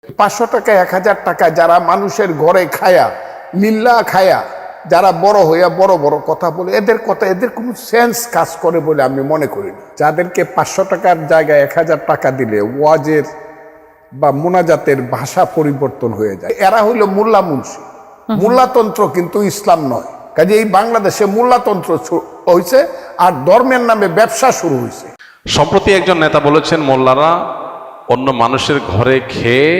500 টাকা 1000 টাকা যারা মানুষের ঘরে খায়া লিল্লা খায়া যারা বড় হইয়া বড় বড় কথা বলে, এদের কোনো সেন্স কাজ করে বলে আমি মনে করি না। যাদেরকে 500 টাকার জায়গায় 1000 টাকা দিলে ওয়াজের বা মুনাজাতের ভাষা পরিবর্তন হয়ে যায়। এরা হইল মোল্লা মুন্সি। মোল্লাতন্ত্র কিন্তু ইসলাম নয়। কাজে এই বাংলাদেশে মোল্লাতন্ত্র হয়েছে আর ধর্মের নামে ব্যবসা শুরু হয়েছে। সম্প্রতি একজন নেতা বলেছেন, মোল্লারা অন্য মানুষের ঘরে খেয়ে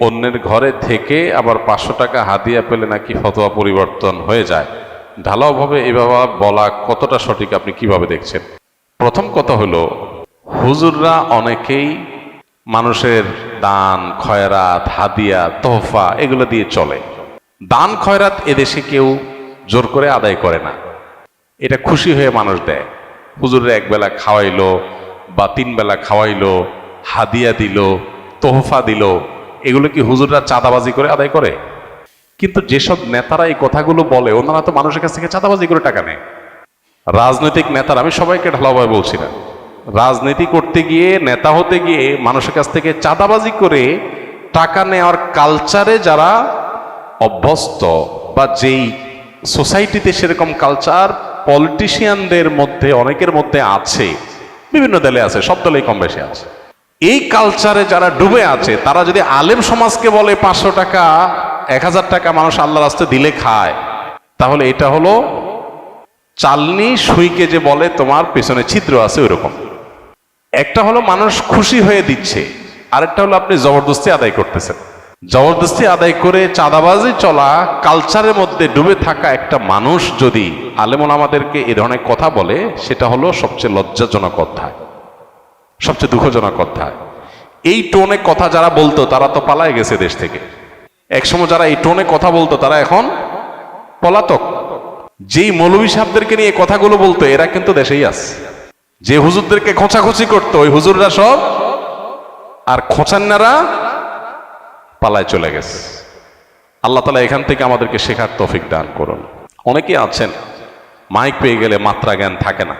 অন্যের ঘরে থেকে আবার 500 টাকা হাদিয়া পেলে নাকি ফতোয়া পরিবর্তন হয়ে যায়। ঢালাওভাবে এভাবে বলা কতটা সঠিক, আপনি কিভাবে দেখছেন? প্রথম কথা হলো, হুজুররা অনেকেই মানুষের দান খয়রাত হাদিয়া তোহফা এগুলো দিয়ে চলে। দান খয়রাত এদেশে কেউ জোর করে আদায় করে না, এটা খুশি হয়ে মানুষ দেয়। হুজুরে একবেলা খাওয়াইলো বা 3 বেলা খাওয়াইলো, হাদিয়া দিল, তোহফা দিল, এগুলো কি হুজুররা চাঁদাবাজি করে আদায় করে? কিন্তু যেসব নেতারা এই কথাগুলো বলে, ওনারা তো মানুষের কাছ থেকে চাঁদাবাজি করে টাকা নেয়। রাজনৈতিক নেতারা, আমি সবাইকে ঢালাওভাবে বলছি না, রাজনীতি করতে গিয়ে নেতা হতে গিয়ে মানুষের কাছ থেকে চাঁদাবাজি করে টাকা নেওয়ার কালচারে যারা অভ্যস্ত, বা যেই সোসাইটিতে সেরকম কালচার পলিটিশিয়ানদের মধ্যে অনেকের মধ্যে আছে, বিভিন্ন দলে আছে, সব দলেই কম বেশি আছে, এই কালচারে যারা ডুবে আছে, তারা যদি আলেম সমাজকে বলে 500 টাকা 1000 টাকা মানুষ আল্লাহ রাস্তায় দিলে খায়, তাহলে এটা হলো চালনি সুইকে যে বলে তোমার পেছনে ছিদ্র আছে, ওইরকম। একটা হলো মানুষ খুশি হয়ে দিচ্ছে, আরেকটা হলো আপনি জবরদস্তি আদায় করতেছেন। জবরদস্তি আদায় করে চাঁদাবাজি চলা কালচারের মধ্যে ডুবে থাকা একটা মানুষ যদি আলেমুল আমাদেরকে এ ধরনের কথা বলে, সেটা হলো সবচেয়ে লজ্জাজনক অধ্যায়, সবচেয়ে দুঃখজনক অধ্যায়। এই টোনে কথা যারা বলতো তারা তো পালায় গেছে দেশ থেকে। একসময় যারা এই টোনে কথা বলতো তারা এখন পলাতক। যেই মৌলভী সাহেবদেরকে নিয়ে কথাগুলো বলতো এরা কিন্তু দেশেই আছে। যে হুজুরদেরকে খোঁচাখুচি করতো ওই হুজুররা সব আর খোঁচান্নারা পালায় চলে গেছে। আল্লাহ তাআলা এখান থেকে আমাদেরকে শেখার তৌফিক দান করুন। অনেকেই আছেন মাইক পেয়ে গেলে মাত্রা জ্ঞান থাকে না।